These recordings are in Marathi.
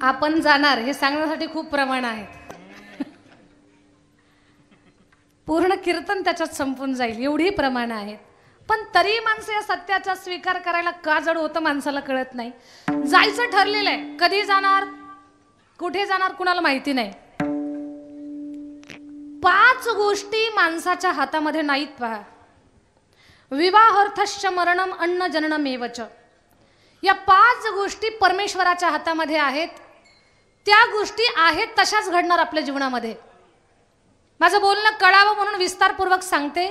आपण जाणार हे सांगण्यासाठी खूप प्रमाण आहे. पूर्ण कीर्तन त्याच्यात संपून जाईल एवढी प्रमाण आहेत. पण तरी माणसं या सत्याचा स्वीकार करायला का जड होतं माणसाला कळत नाही. जायचं ठरलेलं आहे, कधी जाणार कुठे जाणार कुणाला माहिती नाही. 5 गोष्टी माणसाच्या हातामध्ये नाहीत. पहा, विवाहार्थश्च मरणम अन्न जननमेवच. या 5 गोष्टी परमेश्वराच्या हातामध्ये आहेत. त्या गोष्टी आहेत तशाच घडणार आपल्या जीवनामध्ये. माझं बोलणं कळावं म्हणून विस्तारपूर्वक सांगते.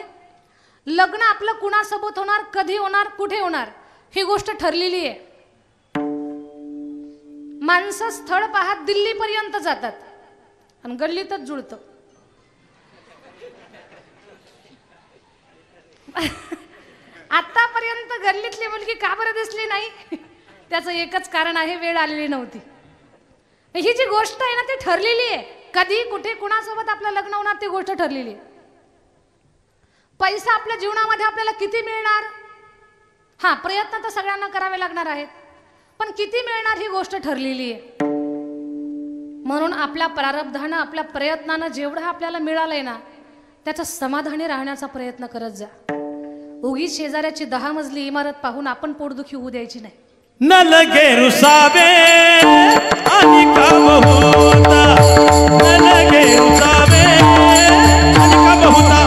लग्न आपलं कुणासोबत होणार, कधी होणार, कुठे होणार ही गोष्ट ठरलेली आहे. माणसं स्थळ पाहत दिल्लीपर्यंत जातात आणि गल्लीतच जुळतं. आतापर्यंत गल्लीतली मुलगी का बरं दिसली नाही, त्याचं एकच कारण आहे, वेळ आलेली नव्हती. ही जी गोष्ट आहे ना ती ठरलेली आहे. कधी कुठे कुणासोबत आपलं लग्न होणार ती गोष्ट ठरलेली आहे. पैसा आपल्या जीवनामध्ये आपल्याला किती मिळणार, हा प्रयत्न तर सगळ्यांना करावे लागणार आहेत, पण किती मिळणार ही गोष्ट ठरलेली आहे. म्हणून आपल्या प्रारब्धानं आपल्या प्रयत्नानं जेवढं आपल्याला मिळालंय ना त्याच्या समाधानी राहण्याचा प्रयत्न करत जा. उगीच शेजाऱ्याची 10 मजली इमारत पाहून आपण पोटदुखी होऊ द्यायची नाही. न लगे रुसावे आणि का बहुता, न लगे रुसावे आणि का बहुता,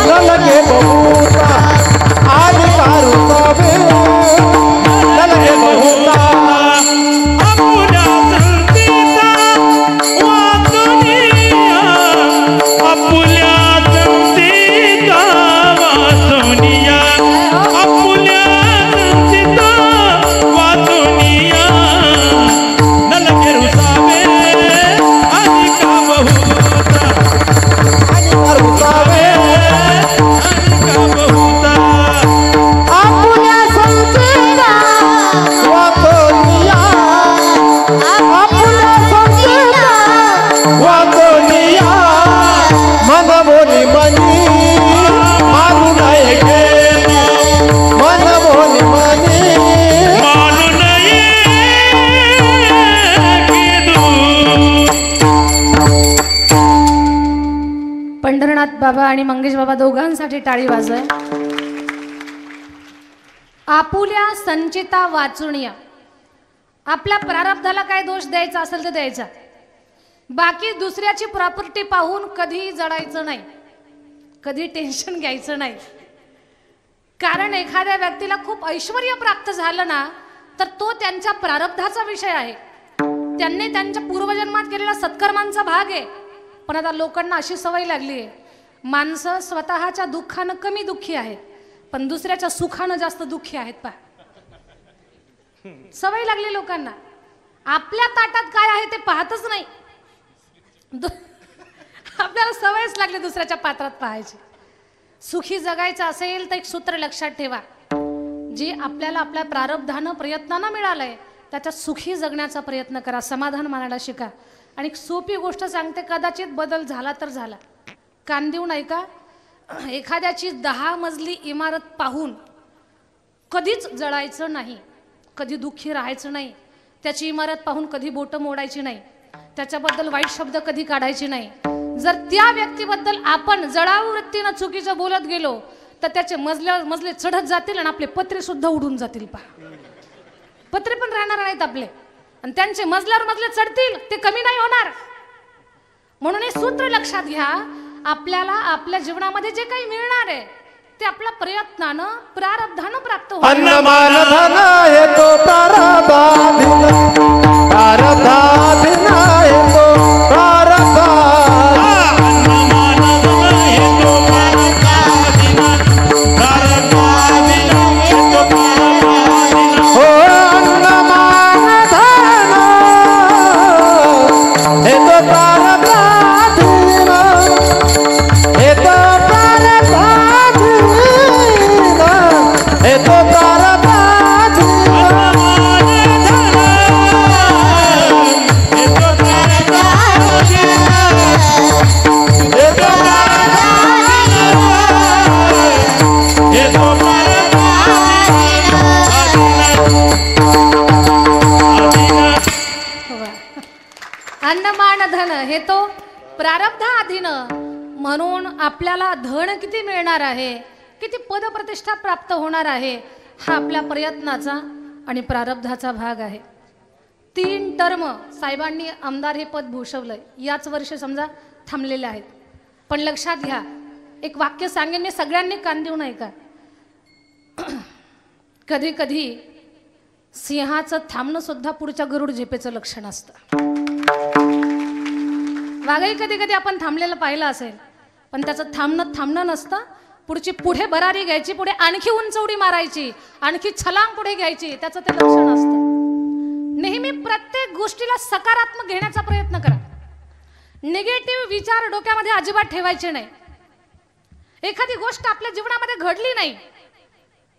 न लगे बहुता आणि का रुसावे, न लगे बहुता. आपुल्या संतीचा वाचुनिया, आपुल्या संतीचा वाचुनिया, आपुल्या संतीचा वाचुनिया. न लगे रुसावे आणि का बहुता, आणि का रुसावे आणि का बहुता. आपुल्या संतीचा वाचुनिया, आपुल्या संतीचा वाचुनिया. मन बोली मनी मारू नये गेली, मन बोली मनी मारू नये गेली. पंढरनाथ बाबा आणि मंगेश बाबा दोघांसाठी टाळी वाजवाय. आपुल्या संचिता वाचुनिया. आपल्या प्रारब्धाला काय दोष द्यायचा असेल तर द्यायचा, बाकी दुसऱ्याची प्रॉपर्टी पाहून कधी जडायचं नाही, कधी टेन्शन घ्यायचं नाही. कारण एखाद्या व्यक्तीला खूप ऐश्वर्य प्राप्त झालं ना तर तो त्यांच्या प्रारब्धाचा विषय आहे, त्यांनी त्यांच्या पूर्वजन्मात केलेला सत्कर्मांचा भाग आहे. पण आता लोकांना अशी सवय लागली आहे, माणसं स्वतःच्या दुःखानं कमी दुःखी आहेत पण दुसऱ्याच्या सुखानं जास्त दुःखी आहेत. पहा, सवय लागली लोकांना, आपल्या ताटात काय आहे ते पाहतच नाही. आपल्याला सवयच लागली दुसऱ्याच्या पात्रात पाहायची. सुखी जगायचं असेल तर एक सूत्र लक्षात ठेवा, जे आपल्याला आपल्या प्रारब्धानं प्रयत्नानं मिळालंय त्याच्यात सुखी जगण्याचा प्रयत्न करा, समाधान मानायला शिका. आणि एक सोपी गोष्ट सांगते, कदाचित बदल झाला तर झाला, कान देऊ नाही का. एखाद्याची 10 मजली इमारत पाहून कधीच जळायचं नाही, कधी दुःखी राहायचं नाही. त्याची इमारत पाहून कधी बोटं मोडायची नाही, त्याच्याबद्दल वाईट शब्द कधी काढायचे नाही. जर त्या व्यक्तीबद्दल आपण जळाऊ वृत्तीनं चुकीचं बोलत गेलो तर त्याचे मजले चढत जातील आणि आपले पत्रे सुद्धा उडून जातील. पहा, पत्रे पण राहणार नाहीत आपले, आणि त्यांचे मजल्यावर मजले चढतील, ते कमी नाही होणार. म्हणून हे सूत्र लक्षात घ्या, आपल्याला आपल्या जीवनामध्ये जे काही मिळणार आहे ते आपल्या प्रयत्नानं प्रारब्धानं प्राप्त होईल. अन्नमान धन हे तो प्रारब्धाधीन, प्रारब्धाधीन हे तो प्रारब्धाधीन. अन्नमान धन हे तो प्रारब्धाधीन, प्रारब्धाधीन हे तो प्रारब्धाधीन. हो अन्नमान धन हे तो प्रारब्धाधीन, हे तो प्रारब्धाधीन, हे तो प्रारब्धाधीन. आहे तो प्रारब्धाधीनं. म्हणून आपल्याला धन किती मिळणार आहे, किती पदप्रतिष्ठा प्राप्त होणार आहे, हा आपल्या प्रयत्नाचा आणि प्रारब्धाचा भाग आहे. 3 टर्म साहेबांनी आमदार हे पद भूषवलंय, याच वर्षी समजा थांबलेले आहेत. पण लक्षात घ्या, एक वाक्य सांगेन मी, सगळ्यांनी कान देऊन ऐका. कधी कधी सिंहाचं थांबणं सुद्धा पुढच्या गरुड झेपेचं लक्षण असतं. वाघही कधी कधी आपण थांबलेलं पाहिलं असेल, पण त्याचं थांबणं नसतं. पुढची पुढे भरारी घ्यायची, पुढे आणखी उंच उडी मारायची, आणखी छलांग पुढे घ्यायची, त्याचं ते लक्षण असतं. नेहमी प्रत्येक गोष्टीला सकारात्मक घेण्याचा प्रयत्न करा. निगेटिव्ह विचार डोक्यामध्ये अजिबात ठेवायचे नाही. एखादी गोष्ट आपल्या जीवनामध्ये घडली नाही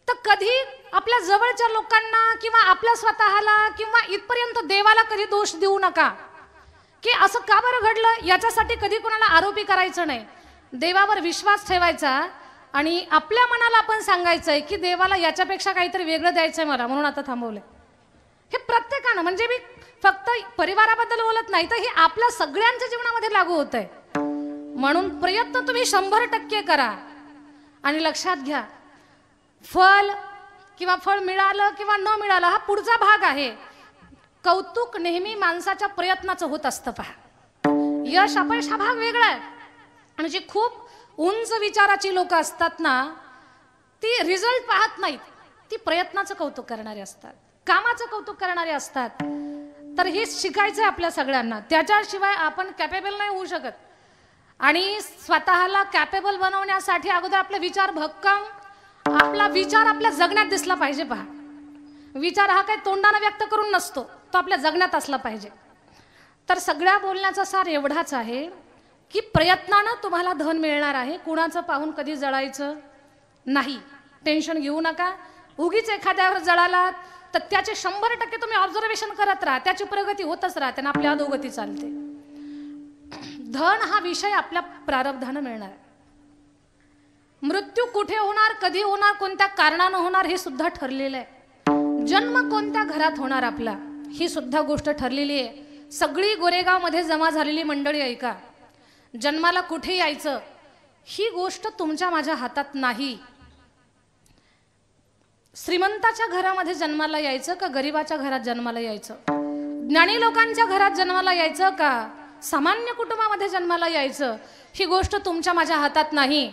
तर कधी आपल्या जवळच्या लोकांना किंवा आपल्या स्वतःला किंवा इथपर्यंत देवाला कधी दोष देऊ नका की असं का बरं घडलं, याच्यासाठी कधी कोणाला आरोपी करायचं नाही. देवावर विश्वास ठेवायचा आणि आपल्या मनाला आपण सांगायचंय की देवाला याच्यापेक्षा काहीतरी वेगळं द्यायचंय मला, म्हणून आता थांबवलंय. हे प्रत्येकानं, म्हणजे मी फक्त परिवाराबद्दल बोलत नाही, तर हे आपल्या सगळ्यांच्या जीवनामध्ये लागू होतंय. म्हणून प्रयत्न तुम्ही 100% करा. आणि लक्षात घ्या, फळ मिळालं किंवा न मिळालं हा पुढचा भाग आहे. कौतुक नेहमी माणसाच्या प्रयत्नाचं होत असतं. पहा, यश अपयश हा भाग वेगळा आहे. आणि जी खूप उंच विचाराची लोक असतात ना, ती रिझल्ट पाहत नाहीत, ती प्रयत्नाचं कौतुक करणारे असतात, कामाचं कौतुक करणारे असतात. तर हे शिकायचं आहे आपल्या सगळ्यांना. त्याच्याशिवाय आपण कॅपेबल नाही होऊ शकत. आणि स्वतःला कॅपेबल बनवण्यासाठी अगोदर आपले विचार भक्कम, आपला विचार आपल्या जगण्यात दिसला पाहिजे. पहा, विचार हा काही तोंडाने व्यक्त करून नसतो, तो आपल्या जगण्यात असला पाहिजे. तर सगळ्या बोलण्याचा सार एवढाच आहे की प्रयत्नानं तुम्हाला धन मिळणार आहे. कुणाचं पाहून कधी जळायचं नाही, टेन्शन घेऊ नका. उगीच एखाद्यावर जळालात तर त्याचे 100% तुम्ही ऑब्झर्वेशन करत राहा, त्याची प्रगती होतच राहते आणि आपली अधोगती चालते. धन हा विषय आपल्या प्रारब्धानं मिळणार आहे. मृत्यू कुठे होणार, कधी होणार, कोणत्या कारणानं होणार हे सुद्धा ठरलेलं आहे. जन्म कोणत्या घरात होणार आपला, ही सुद्धा गोष्ट ठरलेली आहे. सगळी गोरेगाव मध्ये जमा झालेली मंडळी ऐका, जन्माला कुठे यायचं ही गोष्ट तुमच्या माझ्या हातात नाही. श्रीमंताच्या घरामध्ये जन्माला यायचं का गरिबाच्या घरात जन्माला यायचं, ज्ञानी लोकांच्या घरात जन्माला यायचं का सामान्य कुटुंबामध्ये जन्माला यायचं, ही गोष्ट तुमच्या माझ्या हातात नाही.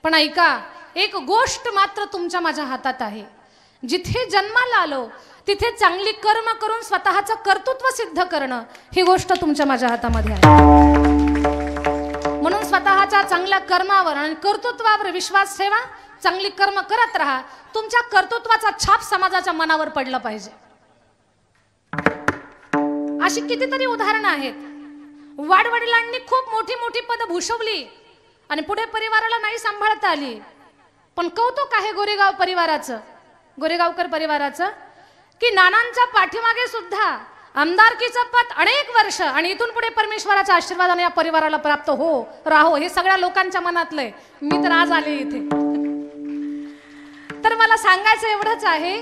पण ऐका, एक गोष्ट मात्र तुमच्या माझ्या हातात आहे. जिथे जन्माला आलो तिथे चांगली कर्म करून स्वतःचं कर्तृत्व सिद्ध करणं, ही गोष्ट तुमच्या माझ्या हातामध्ये आहे. म्हणून स्वतःच्या चांगल्या कर्मावर आणि कर्तृत्वावर विश्वास ठेवा, चांगली कर्म करत राहा. तुमच्या कर्तृत्वाचा छाप समाजाच्या मनावर पडला पाहिजे. अशी कितीतरी उदाहरणं आहेत. वाडवडिलांनी खूप मोठी मोठी पद भूषवली आणि पुढे परिवाराला नाही सांभाळता आली. पण कौतुक आहे गोरेगाव परिवाराचं, गोरेगावकर परिवाराचं, की नानांच्या पाठीमागे सुद्धा आमदारकीचं पद अनेक वर्ष आणि इथून पुढे परमेश्वराच्या आशीर्वादाने या परिवाराला प्राप्त हो राहो, हे सगळ्या लोकांच्या मनातलंय. मी तर आज आले इथे. तर मला सांगायचं एवढंच आहे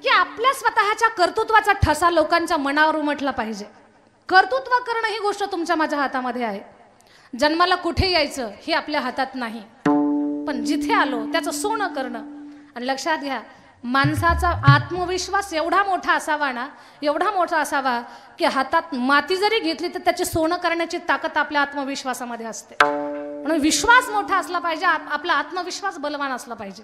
की आपल्या स्वतःच्या कर्तृत्वाचा ठसा लोकांच्या मनावर उमटला पाहिजे. कर्तृत्व करणं ही गोष्ट तुमच्या माझ्या हातामध्ये आहे. जन्माला कुठे यायचं हे आपल्या हातात नाही, पण जिथे आलो त्याचं सोनं करणं. आणि लक्षात घ्या, माणसाचा आत्मविश्वास एवढा मोठा असावा ना, एवढा मोठा असावा की हातात माती जरी घेतली तर त्याचे सोनं करण्याची ताकद आपल्या आत्मविश्वासामध्ये असते. म्हणून विश्वास मोठा असला पाहिजे, आपला आत्मविश्वास बलवान असला पाहिजे.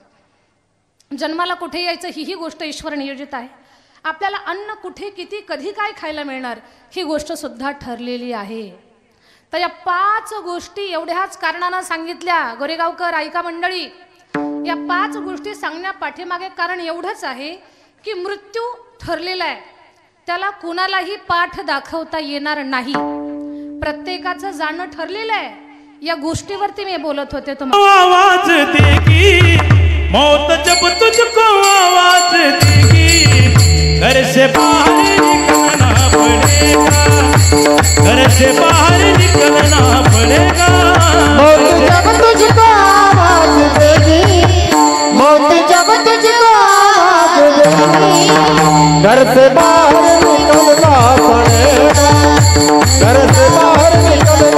जन्माला कुठे यायचं ही गोष्ट ईश्वर नियोजित आहे. आपल्याला अन्न कुठे किती कधी काय खायला मिळणार ही गोष्ट सुद्धा ठरलेली आहे. तर या 5 गोष्टी एवढ्याच कारणानं सांगितल्या. गोरेगावकर ऐका मंडळी, या 5 गोष्टी सांगण्या पाठीमागे कारण एवढंच आहे की मृत्यू ठरलेला आहे, त्याला कुणालाही पाठ दाखवता येणार नाही. प्रत्येकाचं जाणं ठरलेलं आहे. या गोष्टीवरती मी बोलत होते तुम्हाला. आवाज देगी मौत जब तुझको आवाज देगी, घर से बाहर निकलना पड़ेगा, घर से बाहर निकलना पड़ेगा. मौत जब तुझको आवाज देगी, मौत जब तुझको आवाज देगी, घर से बाहर निकलना पड़ेगा, घर से बाहर निकलना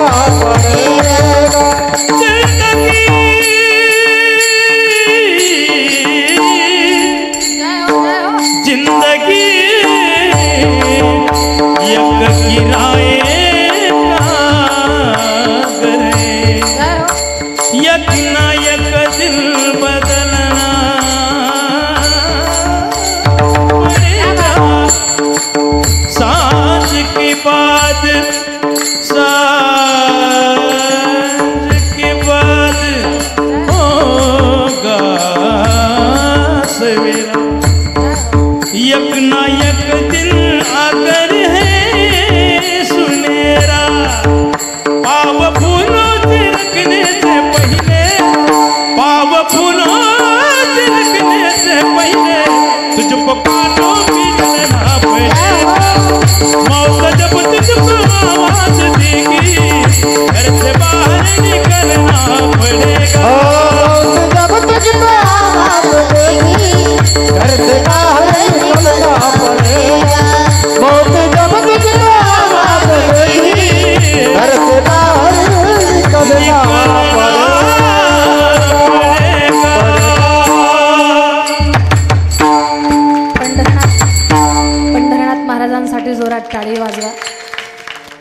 एक ना एक दिन आकर है सुनेरा पाव फूलों तिलकने से पहले पाव फूलों तिलकने से पहले तुझको कांटों की जलना पड़ेगा मौत जब तुझको आवाज देगी घर से बाहर निकलना पड़ेगा जब तुझको आवाज देगी घर से बाहर निकलना पड़ेगा मौत जब तुझको आवाज देगी घर से बाहर निकलना पड़ेगा पंढरनाथ महाराजांसाठी जोरात टाळी वाजवा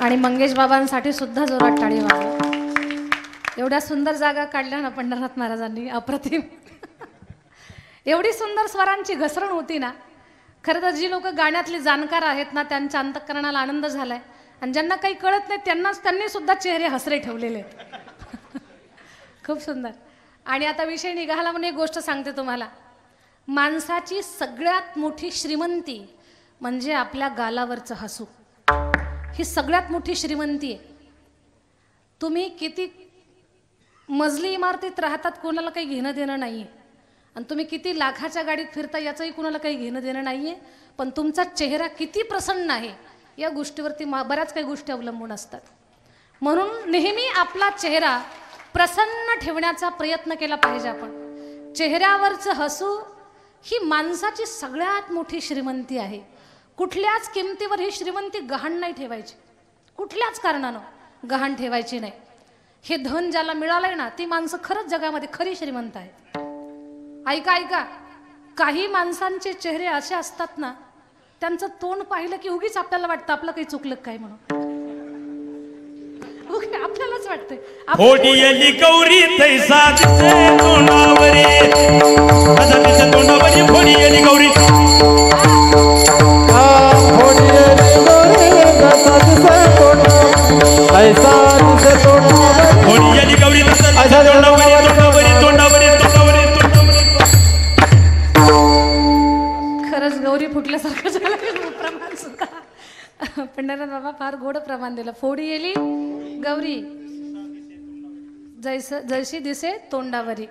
आणि मंगेश बाबांसाठी सुद्धा जोरात टाळी वाजवा. एवढ्या सुंदर जागा काढल्या ना पंढरनाथ महाराजांनी, अप्रतिम. एवढी सुंदर स्वरांची घसरण होती ना. खरं तर जी लोक गाण्यातली जाणकार आहेत ना त्यांच्या अंतःकरणाला आनंद झालाय आणि ज्यांना काही कळत नाही त्यांनी सुद्धा चेहरे हसरे ठेवलेले आहेत. खूप सुंदर. आणि आता विषय निघाला म्हणून एक गोष्ट सांगते तुम्हाला. माणसाची सगळ्यात मोठी श्रीमंती म्हणजे आपल्या गालावरचं हसू. ही सगळ्यात मोठी श्रीमंती आहे. तुम्ही किती मजली इमारतीत राहतात कोणाला काही घेणं देणं नाही आहे आणि तुम्ही किती लाखाच्या गाडीत फिरता याचंही कोणाला काही घेणं देणं नाही आहे. पण तुमचा चेहरा किती प्रसन्न आहे या गोष्टीवरती बऱ्याच काही गोष्टी अवलंबून असतात. म्हणून नेहमी आपला चेहरा प्रसन्न ठेवण्याचा प्रयत्न केला पाहिजे आपण. चेहऱ्यावरचं हसू ही माणसाची सगळ्यात मोठी श्रीमंती आहे. कुठल्याच किमतीवर ही श्रीमंती गहाण नाही ठेवायची. कुठल्याच कारणानं गहाण ठेवायची नाही. हे धन ज्याला मिळालंय ना ती माणसं खरंच जगामध्ये खरी श्रीमंत आहेत. ऐका ऐका, काही माणसांचे चेहरे असे असतात ना त्यांचं तोंड पाहिलं की उगीच आपल्याला वाटतं आपलं काही चुकलं काय म्हणून. आपल्यालाच वाटतंय फोडियली गौरी तैसा दिसे तोंडावरी आता तिच्या तोंडावरी फोडियली गौरी ऐसा दिसे तोंडावरी फोडियली गौरी तैसा तोंडावरी तोंडावरी तोंडावरी तोंडावरी तोंडावरी. खरंच गौरी फुटल्यासारखं झालं प्रमाण सुद्धा. पंढरनाथ बाबा फार गोड प्रमाण दिलं. फोडी येली गौरी जैसी दिसे तोंडावरी.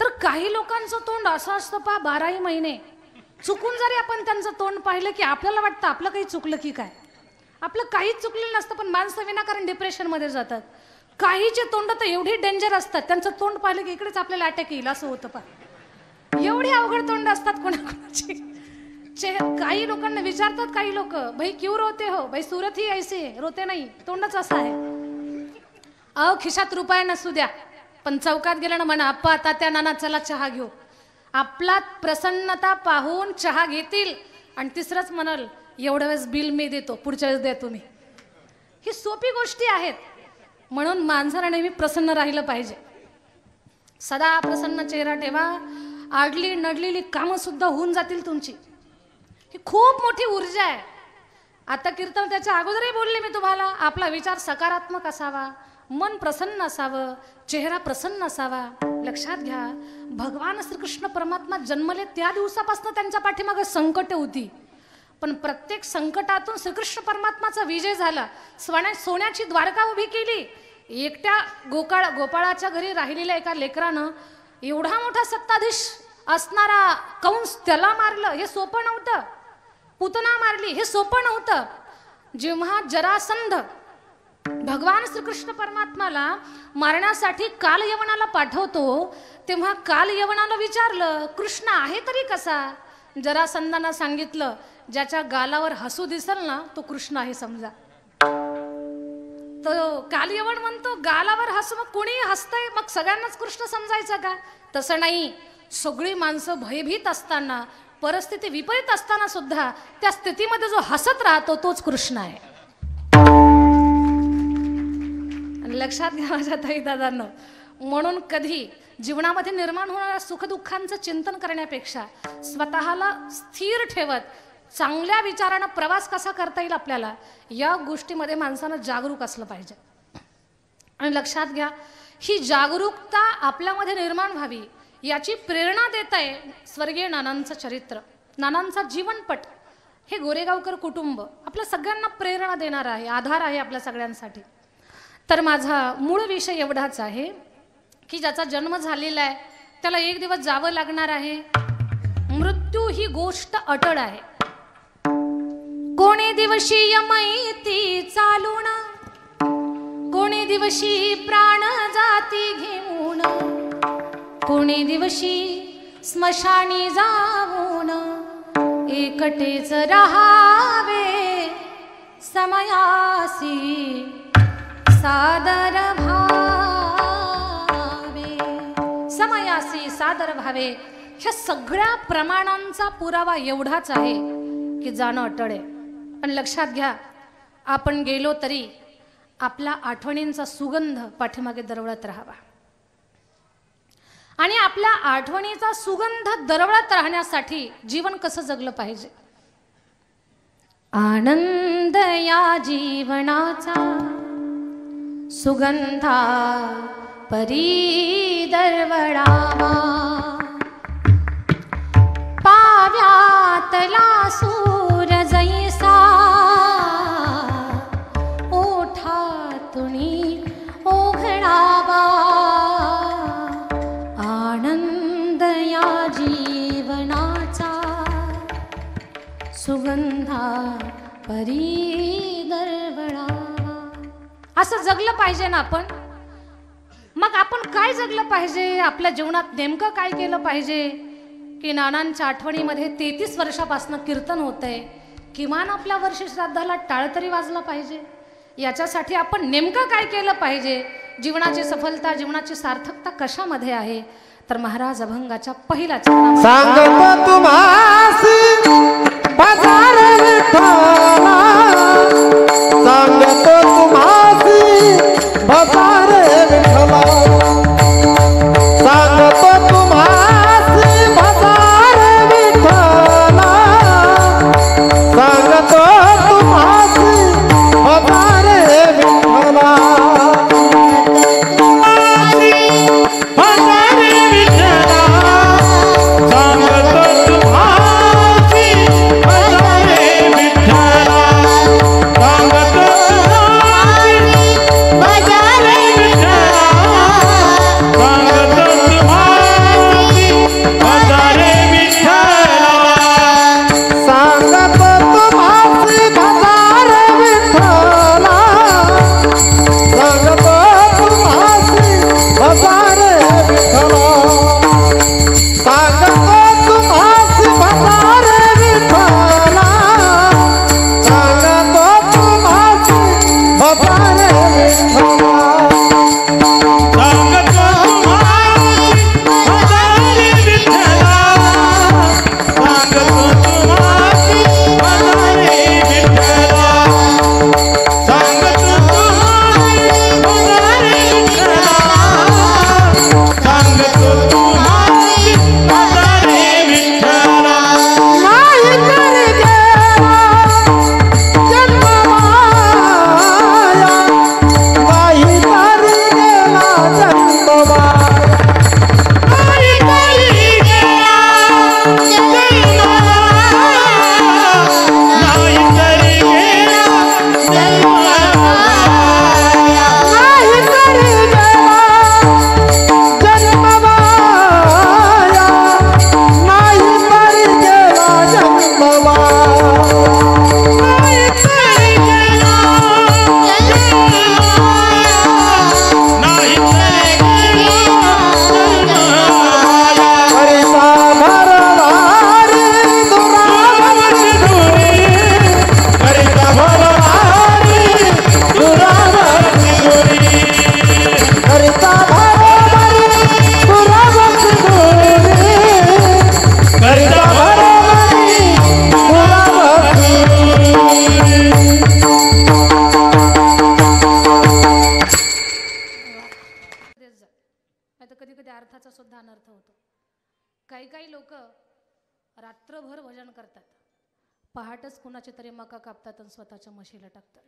तर काही लोकांचं तोंड असं असतं पहा 12ही महिने. चुकून जरी आपण त्यांचं तोंड पाहिलं की आपल्याला वाटतं आपलं काही चुकलं की काय. आपलं काहीच चुकलेलं नसतं पण माणसं विनाकारण डिप्रेशनमध्ये जातात. काहीचे तोंड तर एवढी डेंजर असतात त्यांचं तोंड पाहिलं की इकडेच आपल्याला अटॅक येईल असं होतं पहा. एवढी अवघड तोंड असतात कोणाकोणाची. काही लोकांना विचारतात काही लोक भाई क्यों रोते हो. भाई सूरत ही ऐसी है, रोते नाही, तोंडच असं आहे. अहो खिशात रुपये नसू द्या पण चौकात गेलं ना म्हणा आप्पा तात्या नाना चला चहा घेऊ. आपला प्रसन्नता पाहून चहा घेतील आणि तिसरंच म्हणाल एवढ्या वेळेस बिल मी देतो पुढच्या वेळेस द्या तुम्ही. ही सोपी गोष्टी आहेत. म्हणून माणसाला नेहमी प्रसन्न राहिलं पाहिजे. सदा प्रसन्न चेहरा ठेवा. आडली नडलेली कामं सुद्धा होऊन जातील तुमची. ही खूप मोठी ऊर्जा आहे. आता कीर्तन त्याच्या अगोदरही बोलले मी तुम्हाला. आपला विचार सकारात्मक असावा, मन प्रसन्न असावं, चेहरा प्रसन्न असावा. लक्षात घ्या भगवान श्रीकृष्ण परमात्मा जन्मले त्या दिवसापासून त्यांच्या पाठीमागे संकट होती पण प्रत्येक संकटातून श्रीकृष्ण परमात्माचा विजय झाला. सोन्याची द्वारका उभी केली. एकट्या गोपाळाच्या घरी राहिलेल्या एका लेकरानं एवढा मोठा सत्ताधीश असणारा कंस त्याला मारलं हे सोपं नव्हतं. पुतना मारली हे सोपं नव्हतं. जेव्हा जरासंध भगवान श्रीकृष्ण परमात्माला मारण्यासाठी काल यवनाला पाठवतो तेव्हा काल यवनाला विचारलं कृष्ण आहे तरी कसा. जरासंधानं सांगितलं ज्याच्या गालावर हसू दिसल ना तो कृष्ण आहे समजा. तो काल यवन म्हणतो गालावर हसू मग कोणी हसतंय मग सगळ्यांनाच कृष्ण समजायचं का. तसं नाही. सगळी माणसं भयभीत असताना परिस्थिती विपरीत असताना सुद्धा त्या स्थितीमध्ये जो हसत राहतो तोच कृष्ण आहे. लक्षात घ्या माझ्या ताई दादांनो. म्हणून कधी जीवनामध्ये निर्माण होणाऱ्या सुखदुःखांचं चिंतन करण्यापेक्षा स्वतःला स्थिर ठेवत चांगल्या विचारानं प्रवास कसा करता येईल आपल्याला या गोष्टीमध्ये माणसानं जागरूक असलं पाहिजे. आणि लक्षात घ्या ही जागरूकता आपल्यामध्ये निर्माण व्हावी याची प्रेरणा देत आहे स्वर्गीय नानांचं चरित्र. नानांचा जीवनपट हे गोरेगावकर कुटुंब आपल्या सगळ्यांना प्रेरणा देणार आहे, आधार आहे आपल्या सगळ्यांसाठी. तर माझा मूळ विषय एवढाच आहे की ज्याचा जन्म झालेला आहे त्याला एक दिवस जावं लागणार आहे. मृत्यू ही गोष्ट अटळ आहे. कोणी दिवशी यमैती चालून, कोणी दिवशी प्राण जाती घेऊन, कोणी दिवशी स्मशानी जाऊन एकटेच राहावे समयासी सादर भावे. समयासी सादर भावे ह्या सगळ्या प्रमाणांचा पुरावा एवढाच आहे की जाणं अटळ आहे. पण लक्षात घ्या, आपण गेलो तरी आपल्या आठवणींचा सुगंध पाठीमागे दरवळत राहावा आणि आपल्या आठवणीचा सुगंध दरवळत राहण्यासाठी जीवन कसं जगलं पाहिजे. आनंद या जीवनाचा सुगंधा परी दरवळावा, पाव्यातला सूर जैसा ओठातुनी ओघळावा. आनंद या जीवनाचा सुगंधा परी दरवळावा. असं जगलं पाहिजे ना आपण. मग आपण काय जगलं पाहिजे, आपल्या जीवनात नेमकं काय केलं पाहिजे की नानांच्या आठवणीमध्ये 33 वर्षापासून कीर्तन होतंय. किमान आपल्या वर्षी श्राद्धाला टाळ तरी वाजला पाहिजे. याच्यासाठी आपण नेमकं काय केलं पाहिजे, जीवनाची सफलता जीवनाची सार्थकता कशामध्ये आहे. तर महाराज अभंगाच्या पहिल्या चरणामध्ये सांगतो तुम्हासी बाजार विठ्ठला, सांगतो तुम्हासी बाजार विठ्ठला, सांगतो तुम्हासी बाजार विठ्ठला, सांगतो तुम्हासी बाजार विठ्ठला. रात्रभर भजन करतात, पहाटच कुणाची तरी मका कापतात आणि स्वतःच्या म्हशीला टाकतात.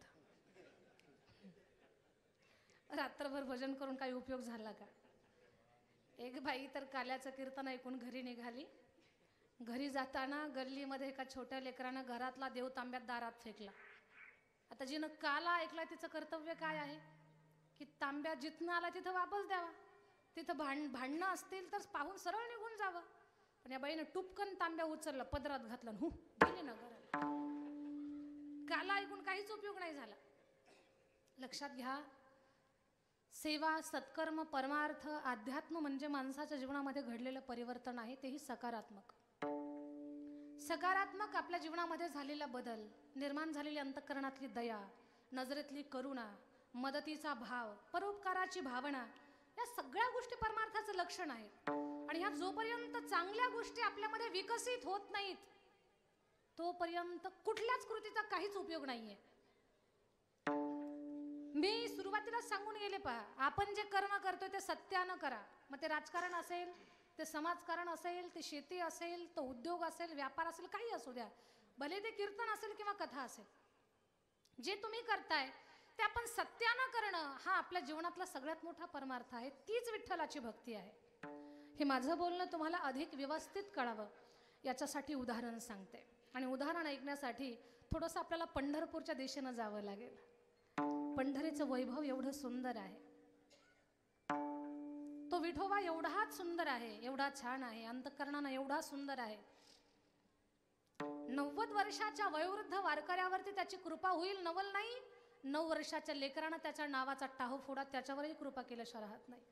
रात्रभर भजन करून काही उपयोग झाला का? एक बाई तर काल्याचं कीर्तन ऐकून घरी निघाली. घरी जाताना गल्लीमध्ये एका छोट्या लेकरानं घरातला देव तांब्यात दारात फेकला. आता जिनं काला ऐकला तिचं कर्तव्य काय आहे की तांब्या जिथनं आला तिथं वापस द्यावा. तिथं भांडणं असतील तर पाहून सरळ निघून जावं. पण या बाईनं टुपकन तांब्या उचलला, पदरात घातला, गेली ना घराला. काला ऐकून काहीच उपयोग नाही झाला. लक्षात घ्या, सेवा, सत्कर्म, परमार्थ, अध्यात्म म्हणजे माणसाच्या जीवनामध्ये घडलेलं परिवर्तन आहे, तेही सकारात्मक. सकारात्मक आपल्या जीवनामध्ये झालेला बदल, निर्माण झालेली अंतःकरणातली दया, नजरेतली करुणा, मदतीचा भाव, परोपकाराची भावना, या सगळ्या गोष्टी परमार्थाचं लक्षण आहे. आणि ह्या जोपर्यंत चांगल्या गोष्टी आपल्यामध्ये विकसित होत नाहीत तोपर्यंत कुठल्याच कृतीचा काहीच उपयोग नाहीये. मी सुरुवातीला सांगून गेले, पहा, आपण जे कर्म करतोय ते सत्यानं करा. मग ते राजकारण असेल, ते समाजकारण असेल, ते शेती असेल, तो उद्योग असेल, व्यापार असेल, काही असू द्या, भले ते कीर्तन असेल किंवा कथा असेल, जे तुम्ही करताय ते आपण सत्यानं करणं हा आपल्या जीवनातला सगळ्यात मोठा परमार्थ आहे. तीच विठ्ठलाची भक्ती आहे. हे माझं बोलणं तुम्हाला अधिक व्यवस्थित कळावं याच्यासाठी उदाहरण सांगते. आणि उदाहरण ऐकण्यासाठी थोडंसं आपल्याला पंढरपूरच्या दिशेनं जावं लागेल. पंढरीचं वैभव एवढं सुंदर आहे, तो विठोबा एवढाच सुंदर आहे, एवढा छान आहे, अंतःकरणानं एवढा सुंदर आहे. 90 वर्षाच्या वयोवृद्ध वारकऱ्यावरती त्याची कृपा होईल नवल नाही, 9 वर्षाच्या लेकरानं त्याच्या नावाचा टाहो फोडा त्याच्यावरही कृपा केल्याशिवाय राहत नाही.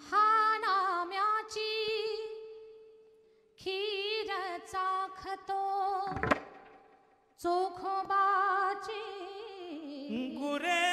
हा नाम्याची खीर चाखतो चोखोबाची गुरे